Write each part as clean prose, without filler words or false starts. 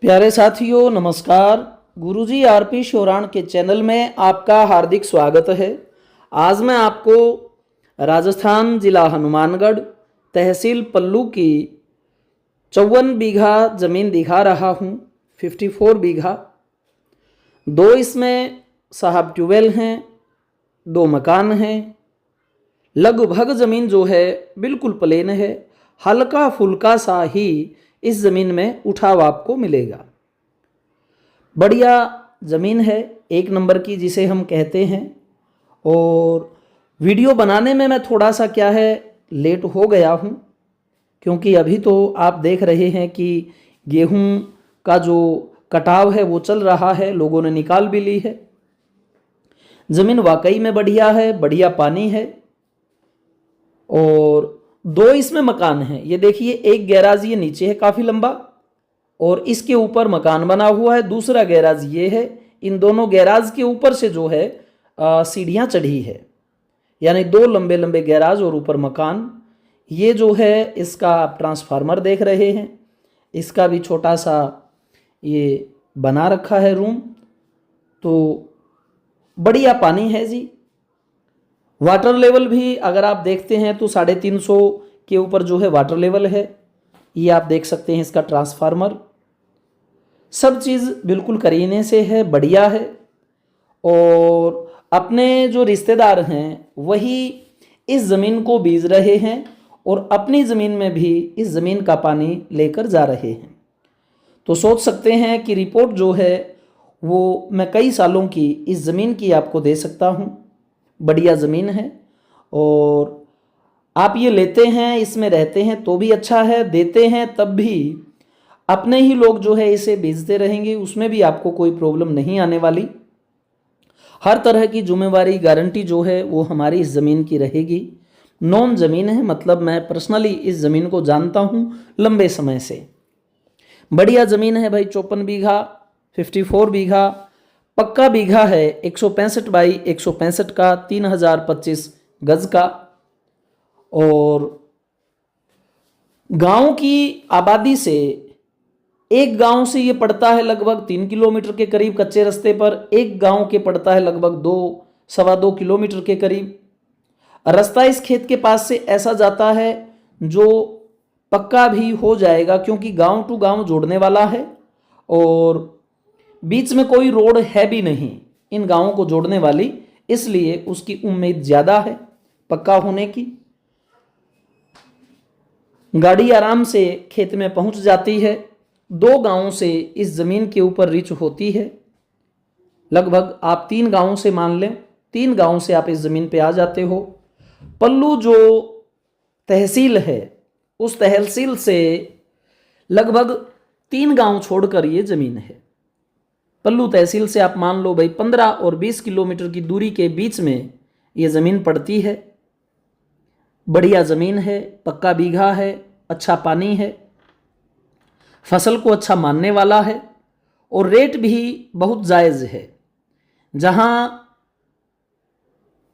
प्यारे साथियों नमस्कार। गुरुजी आरपी शोराण के चैनल में आपका हार्दिक स्वागत है। आज मैं आपको राजस्थान जिला हनुमानगढ़ तहसील पल्लू की 54 बीघा ज़मीन दिखा रहा हूँ। 54 बीघा, दो इसमें साहब ट्यूबवेल हैं, दो मकान हैं। लगभग ज़मीन जो है बिल्कुल प्लेन है। हल्का फुल्का सा ही इस ज़मीन में उठाव आपको मिलेगा। बढ़िया ज़मीन है, एक नंबर की जिसे हम कहते हैं। और वीडियो बनाने में मैं थोड़ा सा क्या है लेट हो गया हूँ, क्योंकि अभी तो आप देख रहे हैं कि गेहूं का जो कटाव है वो चल रहा है, लोगों ने निकाल भी ली है। ज़मीन वाकई में बढ़िया है, बढ़िया पानी है। और दो इसमें मकान हैं। ये देखिए, एक गैराज ये नीचे है काफ़ी लंबा, और इसके ऊपर मकान बना हुआ है। दूसरा गैराज ये है। इन दोनों गैराज के ऊपर से जो है सीढ़ियाँ चढ़ी है, यानी दो लंबे लंबे गैराज और ऊपर मकान। ये जो है इसका आप ट्रांसफार्मर देख रहे हैं, इसका भी छोटा सा ये बना रखा है रूम। तो बढ़िया पानी है जी। वाटर लेवल भी अगर आप देखते हैं तो 350 के ऊपर जो है वाटर लेवल है। ये आप देख सकते हैं इसका ट्रांसफार्मर। सब चीज़ बिल्कुल करीने से है, बढ़िया है। और अपने जो रिश्तेदार हैं वही इस ज़मीन को बीज रहे हैं और अपनी ज़मीन में भी इस ज़मीन का पानी लेकर जा रहे हैं। तो सोच सकते हैं कि रिपोर्ट जो है वो मैं कई सालों की इस ज़मीन की आपको दे सकता हूँ। बढ़िया ज़मीन है, और आप ये लेते हैं, इसमें रहते हैं तो भी अच्छा है, देते हैं तब भी अपने ही लोग जो है इसे बेचते रहेंगे, उसमें भी आपको कोई प्रॉब्लम नहीं आने वाली। हर तरह की जिम्मेवारी गारंटी जो है वो हमारी इस ज़मीन की रहेगी। नॉन ज़मीन है, मतलब मैं पर्सनली इस ज़मीन को जानता हूँ लंबे समय से। बढ़िया ज़मीन है भाई। 54 बीघा, 54 बीघा, पक्का बीघा है 165 बाई 165 का, 3025 गज का। और गांव की आबादी से, एक गांव से ये पड़ता है लगभग 3 किलोमीटर के करीब कच्चे रास्ते पर, एक गांव के पड़ता है लगभग 2 सवा 2 किलोमीटर के करीब। रास्ता इस खेत के पास से ऐसा जाता है जो पक्का भी हो जाएगा, क्योंकि गांव टू गांव जोड़ने वाला है और बीच में कोई रोड है भी नहीं इन गांवों को जोड़ने वाली, इसलिए उसकी उम्मीद ज़्यादा है पक्का होने की। गाड़ी आराम से खेत में पहुंच जाती है। 2 गांवों से इस ज़मीन के ऊपर रीच होती है। लगभग आप 3 गांवों से मान लें, 3 गांवों से आप इस ज़मीन पे आ जाते हो। पल्लू जो तहसील है उस तहसील से लगभग 3 गांव छोड़कर ये ज़मीन है। पल्लू तहसील से आप मान लो भाई 15 और 20 किलोमीटर की दूरी के बीच में ये ज़मीन पड़ती है। बढ़िया ज़मीन है, पक्का बीघा है, अच्छा पानी है, फसल को अच्छा मानने वाला है, और रेट भी बहुत जायज़ है। जहां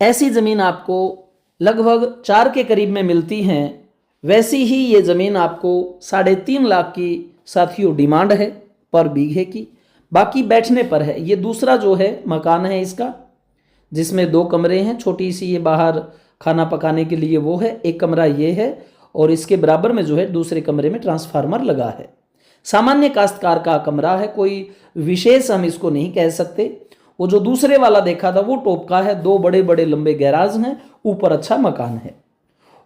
ऐसी ज़मीन आपको लगभग 4 के करीब में मिलती हैं, वैसी ही ये ज़मीन आपको 3.5 लाख की साथियों डिमांड है पर बीघे की। बाकी बैठने पर है। ये दूसरा जो है मकान है इसका, जिसमें 2 कमरे हैं, छोटी सी ये बाहर खाना पकाने के लिए वो है, एक कमरा ये है, और इसके बराबर में जो है दूसरे कमरे में ट्रांसफार्मर लगा है। सामान्य काश्तकार का कमरा है, कोई विशेष हम इसको नहीं कह सकते। वो जो दूसरे वाला देखा था वो टॉप का है, 2 बड़े बड़े लंबे गैराज हैं, ऊपर अच्छा मकान है।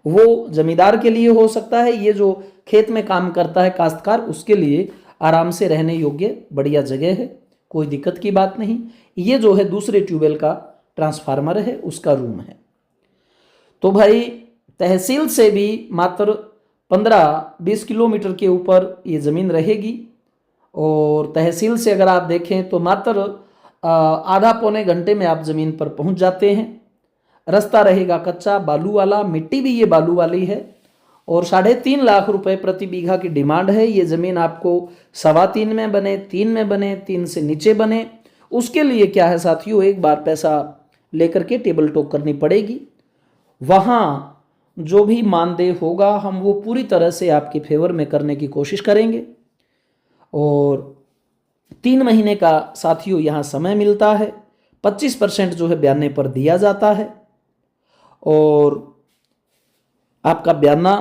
वो जमींदार के लिए हो सकता है, ये जो खेत में काम करता है काश्तकार उसके लिए आराम से रहने योग्य बढ़िया जगह है, कोई दिक्कत की बात नहीं। ये जो है दूसरे ट्यूबवेल का ट्रांसफार्मर है, उसका रूम है। तो भाई तहसील से भी मात्र 15-20 किलोमीटर के ऊपर ये ज़मीन रहेगी, और तहसील से अगर आप देखें तो मात्र आधा पौने घंटे में आप ज़मीन पर पहुंच जाते हैं। रास्ता रहेगा कच्चा बालू वाला, मिट्टी भी ये बालू वाली है, और 3.5 लाख रुपए प्रति बीघा की डिमांड है। ये ज़मीन आपको 3.25 में बने, 3 में बने, 3 से नीचे बने, उसके लिए क्या है साथियों, एक बार पैसा लेकर के टेबल टॉक करनी पड़ेगी। वहाँ जो भी मानदेय होगा हम वो पूरी तरह से आपके फेवर में करने की कोशिश करेंगे। और 3 महीने का साथियों यहाँ समय मिलता है। 25% जो है बयाने पर दिया जाता है और आपका बयाना,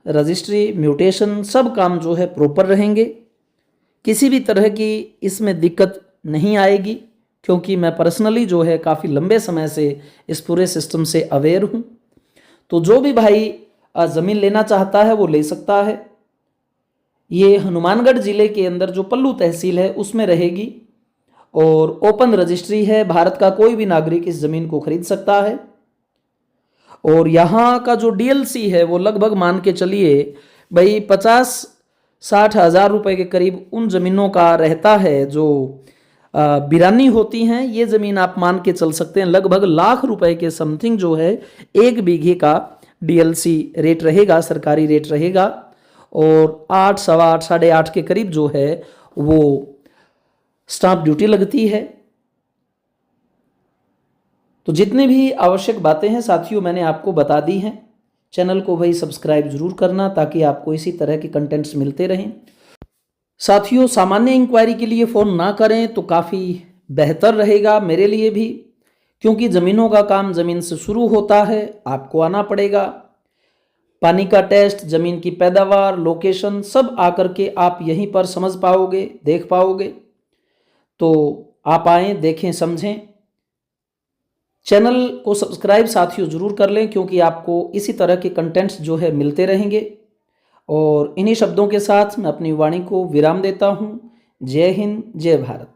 रजिस्ट्री, म्यूटेशन सब काम जो है प्रॉपर रहेंगे। किसी भी तरह की इसमें दिक्कत नहीं आएगी, क्योंकि मैं पर्सनली जो है काफ़ी लंबे समय से इस पूरे सिस्टम से अवेयर हूँ। तो जो भी भाई ज़मीन लेना चाहता है वो ले सकता है। ये हनुमानगढ़ ज़िले के अंदर जो पल्लू तहसील है उसमें रहेगी और ओपन रजिस्ट्री है। भारत का कोई भी नागरिक इस ज़मीन को खरीद सकता है। और यहाँ का जो डीएलसी है वो लगभग मान के चलिए भाई 50-60 हज़ार रुपये के करीब उन ज़मीनों का रहता है जो बिरानी होती हैं। ये ज़मीन आप मान के चल सकते हैं लगभग लाख रुपए के समथिंग जो है 1 बीघे का डीएलसी रेट रहेगा, सरकारी रेट रहेगा। और 8, सवा 8, साढ़े 8 के करीब जो है वो स्टाम्प ड्यूटी लगती है। तो जितनी भी आवश्यक बातें हैं साथियों मैंने आपको बता दी हैं। चैनल को भाई सब्सक्राइब जरूर करना ताकि आपको इसी तरह के कंटेंट्स मिलते रहें। साथियों सामान्य इंक्वायरी के लिए फ़ोन ना करें तो काफ़ी बेहतर रहेगा मेरे लिए भी, क्योंकि ज़मीनों का काम ज़मीन से शुरू होता है। आपको आना पड़ेगा, पानी का टेस्ट, ज़मीन की पैदावार, लोकेशन सब आकर के आप यहीं पर समझ पाओगे, देख पाओगे। तो आप आएँ, देखें, समझें। चैनल को सब्सक्राइब साथियों ज़रूर कर लें, क्योंकि आपको इसी तरह के कंटेंट्स जो है मिलते रहेंगे। और इन्हीं शब्दों के साथ मैं अपनी वाणी को विराम देता हूँ। जय हिंद, जय भारत।